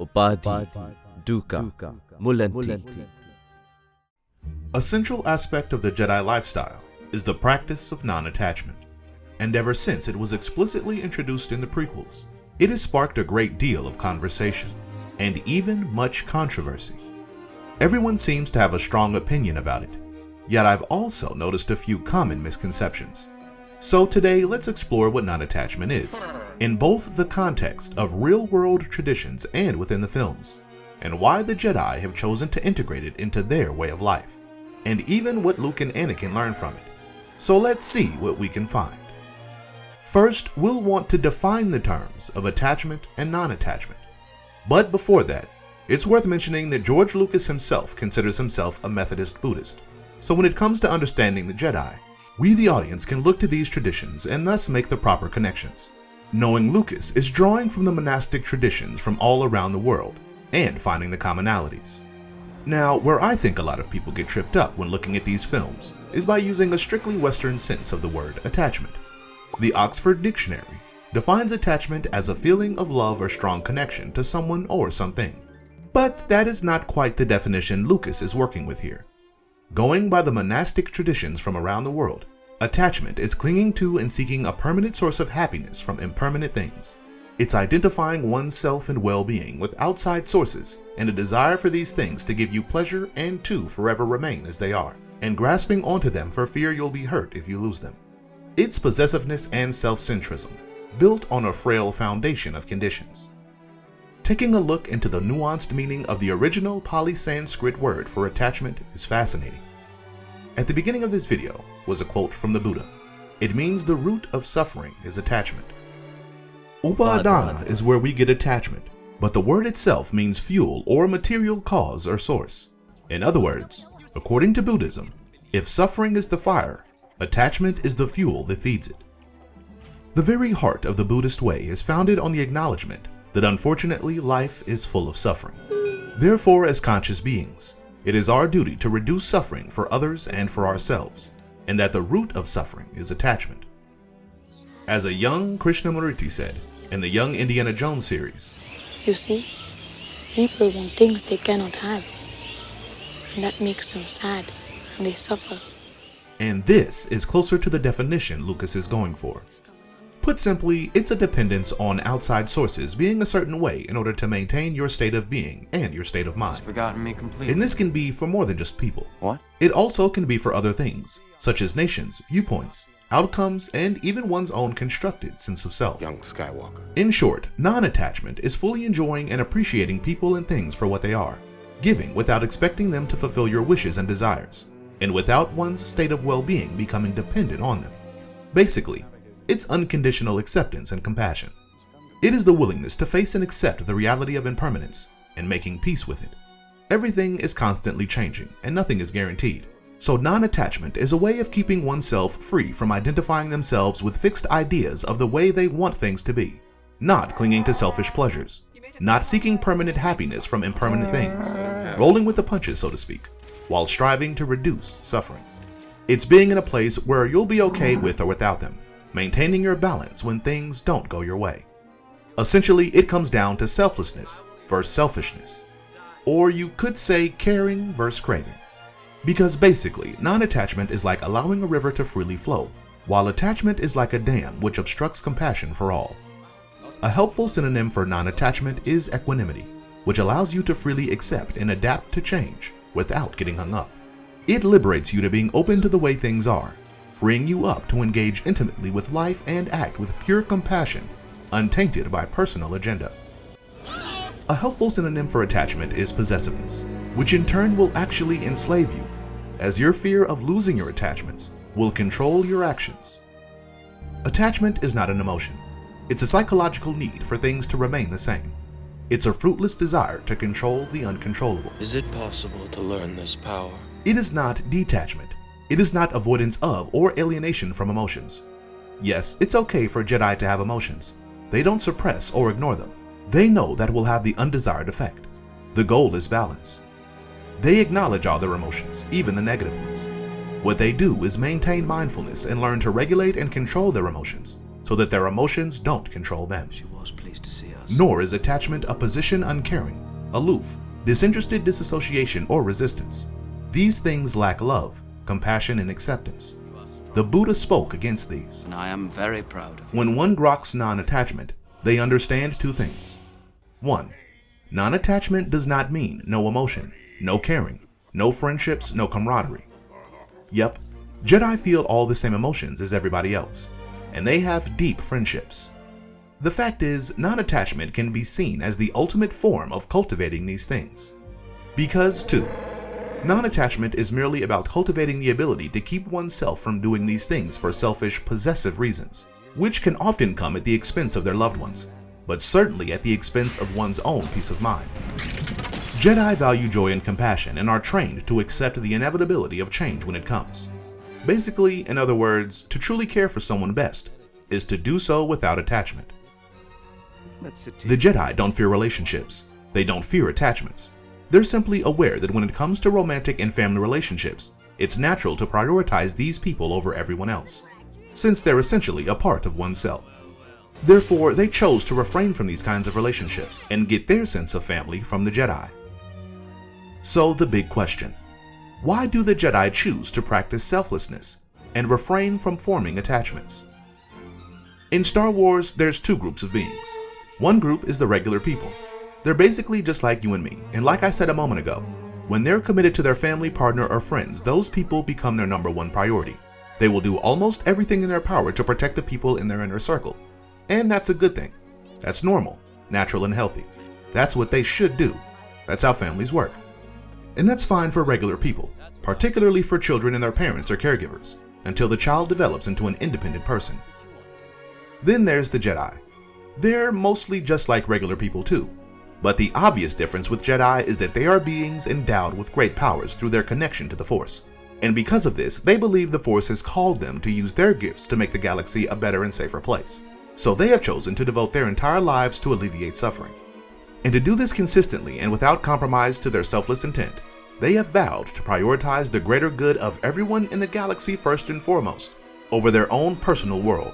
Upadhi, Dukkha, Mulanti. A central aspect of the Jedi lifestyle is the practice of non-attachment, and ever since it was explicitly introduced in the prequels, it has sparked a great deal of conversation, and even much controversy. Everyone seems to have a strong opinion about it, yet I've also noticed a few common misconceptions. So today, let's explore what non-attachment is, in both the context of real-world traditions and within the films, and why the Jedi have chosen to integrate it into their way of life, and even what Luke and Anakin learned from it. So let's see what we can find. First, we'll want to define the terms of attachment and non-attachment. But before that, it's worth mentioning that George Lucas himself considers himself a Methodist Buddhist. So when it comes to understanding the Jedi, we the audience can look to these traditions and thus make the proper connections. Knowing Lucas is drawing from the monastic traditions from all around the world and finding the commonalities. Now, where I think a lot of people get tripped up when looking at these films is by using a strictly Western sense of the word attachment. The Oxford Dictionary defines attachment as a feeling of love or strong connection to someone or something. But that is not quite the definition Lucas is working with here. Going by the monastic traditions from around the world, attachment is clinging to and seeking a permanent source of happiness from impermanent things. It's identifying oneself and well-being with outside sources and a desire for these things to give you pleasure and to forever remain as they are, and grasping onto them for fear you'll be hurt if you lose them. It's possessiveness and self-centrism, built on a frail foundation of conditions. Taking a look into the nuanced meaning of the original Pali Sanskrit word for attachment is fascinating. At the beginning of this video was a quote from the Buddha. It means the root of suffering is attachment. Upadana is where we get attachment, but the word itself means fuel or material cause or source. In other words, according to Buddhism, if suffering is the fire, attachment is the fuel that feeds it. The very heart of the Buddhist way is founded on the acknowledgement that unfortunately life is full of suffering. Therefore, as conscious beings, it is our duty to reduce suffering for others and for ourselves, and that the root of suffering is attachment. As a young Krishnamurti said in the Young Indiana Jones series, "You see, people want things they cannot have, and that makes them sad, and they suffer." And this is closer to the definition Lucas is going for. Put simply, it's a dependence on outside sources being a certain way in order to maintain your state of being and your state of mind. Forgotten me completely. And this can be for more than just people. What? It also can be for other things, such as nations, viewpoints, outcomes, and even one's own constructed sense of self. Young Skywalker. In short, non-attachment is fully enjoying and appreciating people and things for what they are, giving without expecting them to fulfill your wishes and desires, and without one's state of well-being becoming dependent on them. Basically, it's unconditional acceptance and compassion. It is the willingness to face and accept the reality of impermanence and making peace with it. Everything is constantly changing and nothing is guaranteed. So non-attachment is a way of keeping oneself free from identifying themselves with fixed ideas of the way they want things to be, not clinging to selfish pleasures, not seeking permanent happiness from impermanent things, rolling with the punches, so to speak, while striving to reduce suffering. It's being in a place where you'll be okay with or without them, maintaining your balance when things don't go your way. Essentially, it comes down to selflessness versus selfishness. Or you could say caring versus craving. Because basically, non-attachment is like allowing a river to freely flow, while attachment is like a dam which obstructs compassion for all. A helpful synonym for non-attachment is equanimity, which allows you to freely accept and adapt to change without getting hung up. It liberates you to being open to the way things are, freeing you up to engage intimately with life and act with pure compassion, untainted by personal agenda. A helpful synonym for attachment is possessiveness, which in turn will actually enslave you, as your fear of losing your attachments will control your actions. Attachment is not an emotion. It's a psychological need for things to remain the same. It's a fruitless desire to control the uncontrollable. Is it possible to learn this power? It is not detachment. It is not avoidance of or alienation from emotions. Yes, it's okay for Jedi to have emotions. They don't suppress or ignore them. They know that will have the undesired effect. The goal is balance. They acknowledge all their emotions, even the negative ones. What they do is maintain mindfulness and learn to regulate and control their emotions so that their emotions don't control them. She was pleased to see us. Nor is attachment a position uncaring, aloof, disinterested disassociation, or resistance. These things lack love, compassion, and acceptance. The Buddha spoke against these. And I am very proud of you. When one grokks non-attachment, they understand two things. 1. Non-attachment does not mean no emotion, no caring, no friendships, no camaraderie. Yep, Jedi feel all the same emotions as everybody else, and they have deep friendships. The fact is, non-attachment can be seen as the ultimate form of cultivating these things. Because 2. Non-attachment is merely about cultivating the ability to keep oneself from doing these things for selfish, possessive reasons, which can often come at the expense of their loved ones, but certainly at the expense of one's own peace of mind. Jedi value joy and compassion and are trained to accept the inevitability of change when it comes. Basically, in other words, to truly care for someone best is to do so without attachment. The Jedi don't fear relationships. They don't fear attachments. They're simply aware that when it comes to romantic and family relationships, it's natural to prioritize these people over everyone else, since they're essentially a part of oneself. Therefore, they chose to refrain from these kinds of relationships and get their sense of family from the Jedi. So the big question: why do the Jedi choose to practice selflessness and refrain from forming attachments? In Star Wars, there's two groups of beings. One group is the regular people. They're basically just like you and me, and like I said a moment ago, when they're committed to their family, partner, or friends, those people become their #1 priority. They will do almost everything in their power to protect the people in their inner circle. And that's a good thing. That's normal, natural, and healthy. That's what they should do. That's how families work. And that's fine for regular people, particularly for children and their parents or caregivers, until the child develops into an independent person. Then there's the Jedi. They're mostly just like regular people too. But the obvious difference with Jedi is that they are beings endowed with great powers through their connection to the Force. And because of this, they believe the Force has called them to use their gifts to make the galaxy a better and safer place. So they have chosen to devote their entire lives to alleviate suffering. And to do this consistently and without compromise to their selfless intent, they have vowed to prioritize the greater good of everyone in the galaxy first and foremost, over their own personal world.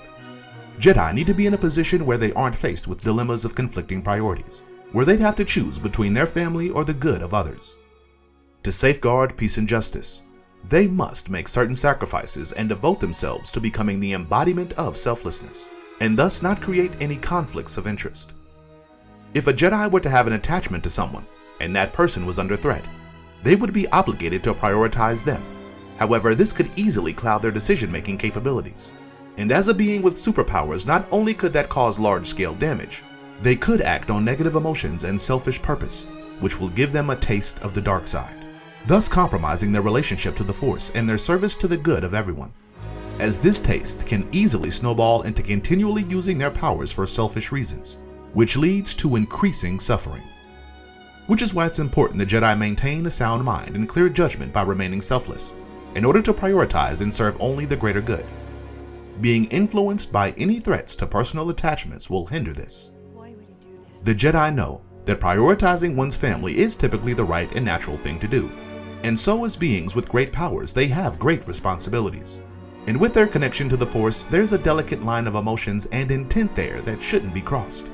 Jedi need to be in a position where they aren't faced with dilemmas of conflicting priorities, where they'd have to choose between their family or the good of others. To safeguard peace and justice, they must make certain sacrifices and devote themselves to becoming the embodiment of selflessness, and thus not create any conflicts of interest. If a Jedi were to have an attachment to someone, and that person was under threat, they would be obligated to prioritize them. However, this could easily cloud their decision-making capabilities. And as a being with superpowers, not only could that cause large-scale damage, they could act on negative emotions and selfish purpose, which will give them a taste of the dark side, thus compromising their relationship to the Force and their service to the good of everyone, as this taste can easily snowball into continually using their powers for selfish reasons, which leads to increasing suffering. Which is why it's important the Jedi maintain a sound mind and clear judgment by remaining selfless, in order to prioritize and serve only the greater good. Being influenced by any threats to personal attachments will hinder this. The Jedi know that prioritizing one's family is typically the right and natural thing to do, and so as beings with great powers, they have great responsibilities. And with their connection to the Force, there's a delicate line of emotions and intent there that shouldn't be crossed.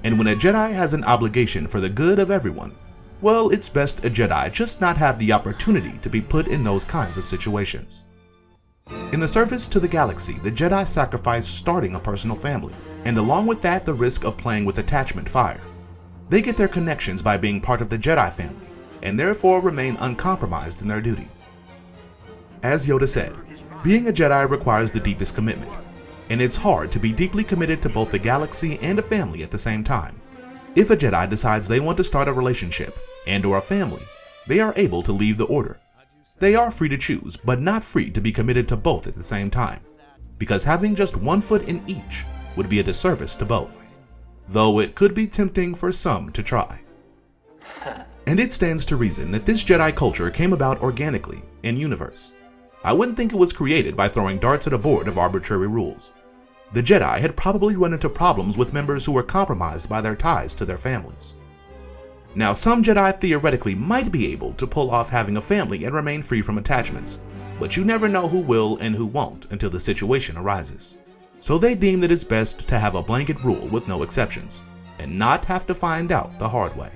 And when a Jedi has an obligation for the good of everyone, well, it's best a Jedi just not have the opportunity to be put in those kinds of situations. In the service to the galaxy, the Jedi sacrifice starting a personal family, and along with that, the risk of playing with attachment fire. They get their connections by being part of the Jedi family, and therefore remain uncompromised in their duty. As Yoda said, being a Jedi requires the deepest commitment, and it's hard to be deeply committed to both the galaxy and a family at the same time. If a Jedi decides they want to start a relationship and/or a family, they are able to leave the order. They are free to choose, but not free to be committed to both at the same time, because having just one foot in each would be a disservice to both, though it could be tempting for some to try. And it stands to reason that this Jedi culture came about organically in universe. I wouldn't think it was created by throwing darts at a board of arbitrary rules. The Jedi had probably run into problems with members who were compromised by their ties to their families. Now, some Jedi theoretically might be able to pull off having a family and remain free from attachments, but you never know who will and who won't until the situation arises. So they deem that it's best to have a blanket rule with no exceptions, and not have to find out the hard way.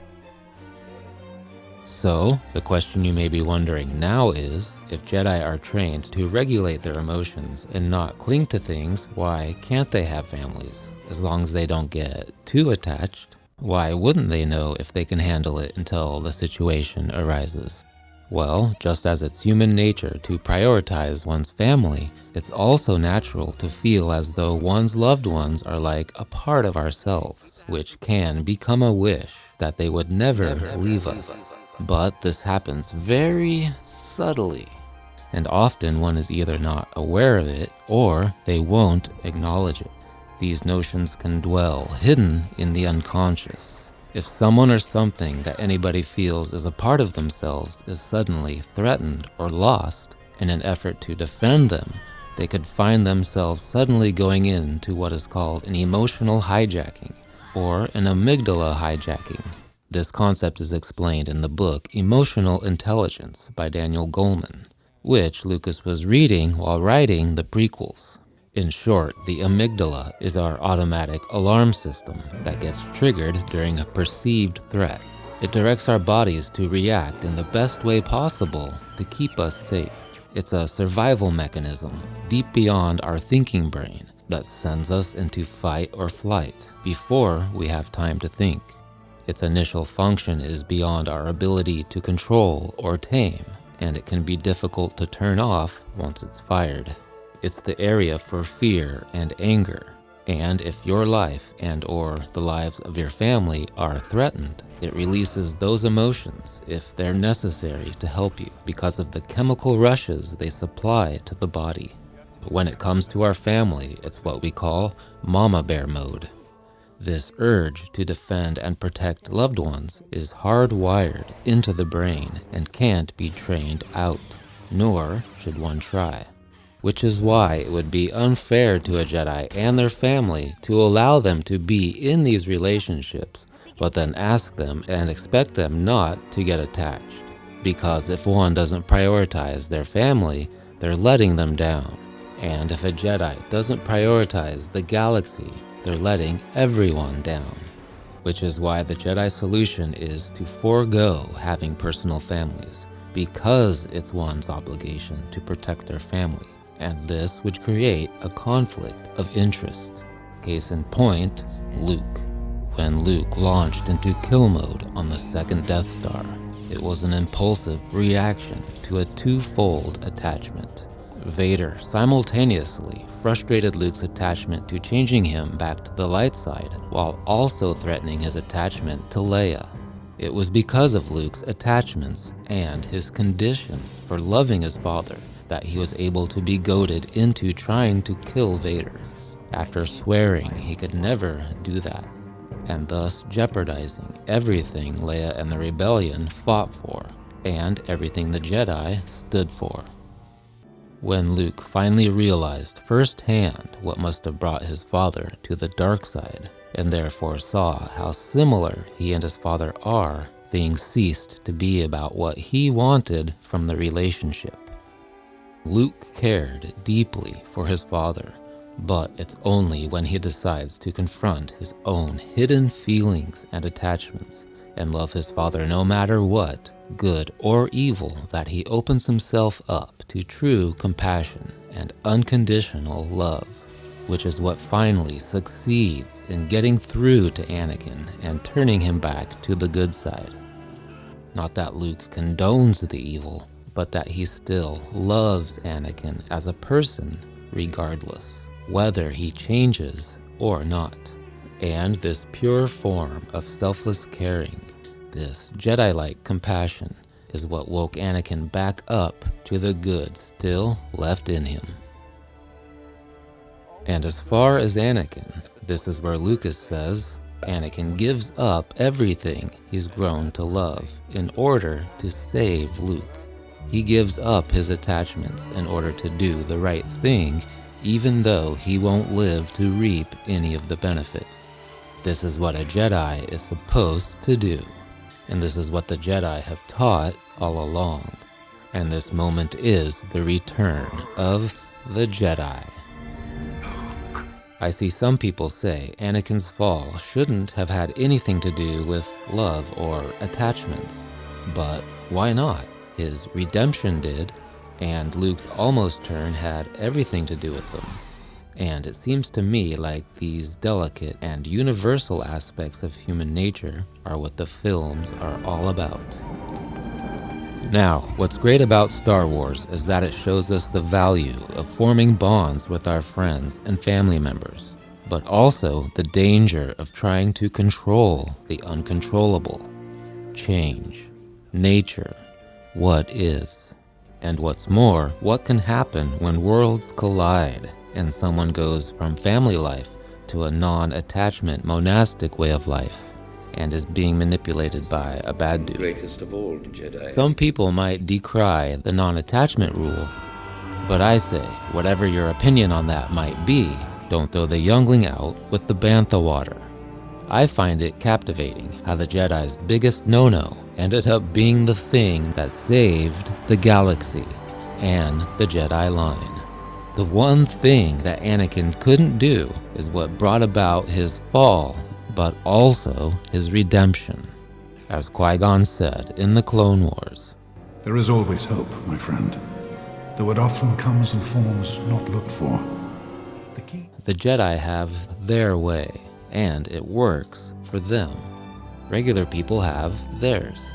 So, the question you may be wondering now is, if Jedi are trained to regulate their emotions and not cling to things, why can't they have families? As long as they don't get too attached, why wouldn't they know if they can handle it until the situation arises? Well, just as it's human nature to prioritize one's family, it's also natural to feel as though one's loved ones are like a part of ourselves, which can become a wish that they would never leave us. But this happens very subtly, and often one is either not aware of it or they won't acknowledge it. These notions can dwell hidden in the unconscious. If someone or something that anybody feels is a part of themselves is suddenly threatened or lost, in an effort to defend them, they could find themselves suddenly going into what is called an emotional hijacking, or an amygdala hijacking. This concept is explained in the book Emotional Intelligence by Daniel Goleman, which Lucas was reading while writing the prequels. In short, the amygdala is our automatic alarm system that gets triggered during a perceived threat. It directs our bodies to react in the best way possible to keep us safe. It's a survival mechanism deep beyond our thinking brain that sends us into fight or flight before we have time to think. Its initial function is beyond our ability to control or tame, and it can be difficult to turn off once it's fired. It's the area for fear and anger, and if your life and/or the lives of your family are threatened, it releases those emotions if they're necessary to help you because of the chemical rushes they supply to the body. When it comes to our family, it's what we call mama bear mode. This urge to defend and protect loved ones is hardwired into the brain and can't be trained out, nor should one try. Which is why it would be unfair to a Jedi and their family to allow them to be in these relationships, but then ask them and expect them not to get attached. Because if one doesn't prioritize their family, they're letting them down. And if a Jedi doesn't prioritize the galaxy, they're letting everyone down. Which is why the Jedi solution is to forego having personal families, because it's one's obligation to protect their family, and this would create a conflict of interest. Case in point, Luke. When Luke launched into kill mode on the second Death Star, it was an impulsive reaction to a twofold attachment. Vader simultaneously frustrated Luke's attachment to changing him back to the light side, while also threatening his attachment to Leia. It was because of Luke's attachments and his conditions for loving his father that he was able to be goaded into trying to kill Vader, after swearing he could never do that, and thus jeopardizing everything Leia and the Rebellion fought for, and everything the Jedi stood for. When Luke finally realized firsthand what must have brought his father to the dark side, and therefore saw how similar he and his father are, things ceased to be about what he wanted from the relationship. Luke cared deeply for his father, but it's only when he decides to confront his own hidden feelings and attachments and love his father no matter what, good or evil, that he opens himself up to true compassion and unconditional love, which is what finally succeeds in getting through to Anakin and turning him back to the good side. Not that Luke condones the evil, but that he still loves Anakin as a person regardless, whether he changes or not. And this pure form of selfless caring, this Jedi-like compassion, is what woke Anakin back up to the good still left in him. And as far as Anakin, this is where Lucas says, Anakin gives up everything he's grown to love in order to save Luke. He gives up his attachments in order to do the right thing, even though he won't live to reap any of the benefits. This is what a Jedi is supposed to do, and this is what the Jedi have taught all along. And this moment is the return of the Jedi. I see some people say Anakin's fall shouldn't have had anything to do with love or attachments. But why not? His redemption did, and Luke's almost turn had everything to do with them. And it seems to me like these delicate and universal aspects of human nature are what the films are all about. Now, what's great about Star Wars is that it shows us the value of forming bonds with our friends and family members, but also the danger of trying to control the uncontrollable, change, nature, what is, and what's more, what can happen when worlds collide and someone goes from family life to a non-attachment monastic way of life and is being manipulated by a bad dude. Greatest of all Jedi. Some people might decry the non-attachment rule, but I say, whatever your opinion on that might be, don't throw the youngling out with the bantha water. I find it captivating how the Jedi's biggest no-no ended up being the thing that saved the galaxy and the Jedi line. The one thing that Anakin couldn't do is what brought about his fall, but also his redemption. As Qui-Gon said in the Clone Wars, "There is always hope, my friend, though it often comes in forms not looked for. The key..." The Jedi have their way, and it works for them. Regular people have theirs.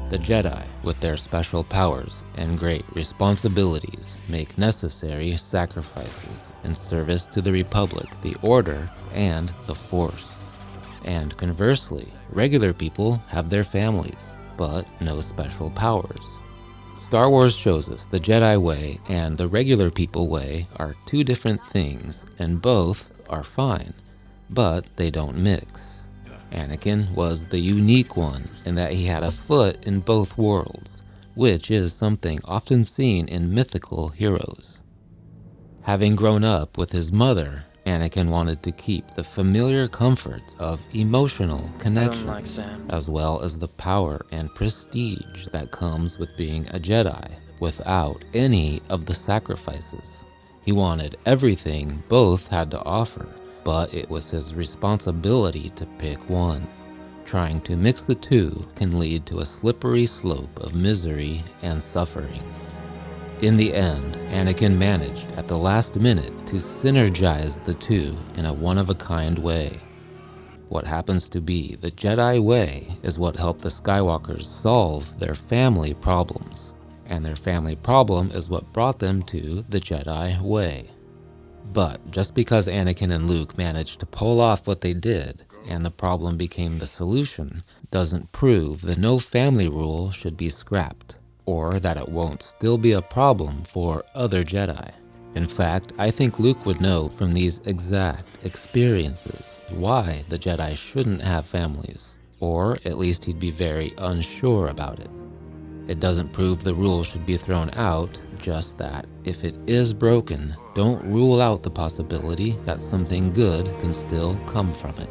The Jedi, with their special powers and great responsibilities, make necessary sacrifices in service to the Republic, the Order, and the Force. And conversely, regular people have their families, but no special powers. Star Wars shows us the Jedi way and the regular people way are two different things, and both are fine, but they don't mix. Anakin was the unique one in that he had a foot in both worlds, which is something often seen in mythical heroes. Having grown up with his mother, Anakin wanted to keep the familiar comforts of emotional connection, as well as the power and prestige that comes with being a Jedi, without any of the sacrifices. He wanted everything both had to offer, but it was his responsibility to pick one. Trying to mix the two can lead to a slippery slope of misery and suffering. In the end, Anakin managed at the last minute to synergize the two in a one-of-a-kind way. What happens to be the Jedi way is what helped the Skywalkers solve their family problems, and their family problem is what brought them to the Jedi way. But just because Anakin and Luke managed to pull off what they did, and the problem became the solution, doesn't prove that no family rule should be scrapped, or that it won't still be a problem for other Jedi. In fact, I think Luke would know from these exact experiences why the Jedi shouldn't have families, or at least he'd be very unsure about it. It doesn't prove the rule should be thrown out, just that if it is broken, don't rule out the possibility that something good can still come from it.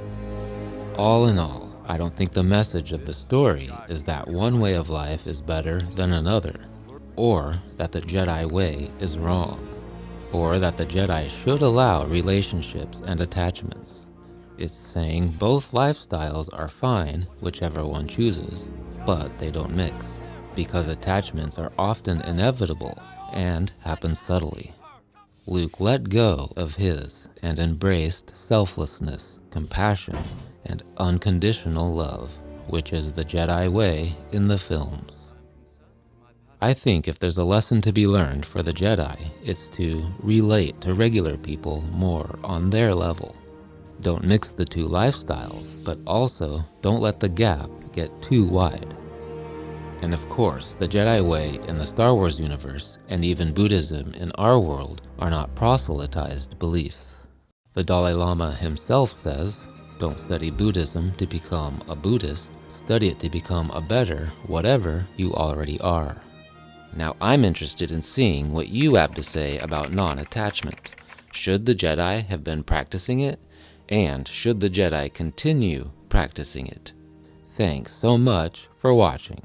All in all, I don't think the message of the story is that one way of life is better than another, or that the Jedi way is wrong, or that the Jedi should allow relationships and attachments. It's saying both lifestyles are fine, whichever one chooses, but they don't mix, because attachments are often inevitable and happen subtly. Luke let go of his and embraced selflessness, compassion, and unconditional love, which is the Jedi way in the films. I think if there's a lesson to be learned for the Jedi, it's to relate to regular people more on their level. Don't mix the two lifestyles, but also don't let the gap get too wide. And of course, the Jedi way in the Star Wars universe, and even Buddhism in our world, are not proselytized beliefs. The Dalai Lama himself says, "Don't study Buddhism to become a Buddhist, study it to become a better whatever you already are." Now I'm interested in seeing what you have to say about non-attachment. Should the Jedi have been practicing it? And should the Jedi continue practicing it? Thanks so much for watching.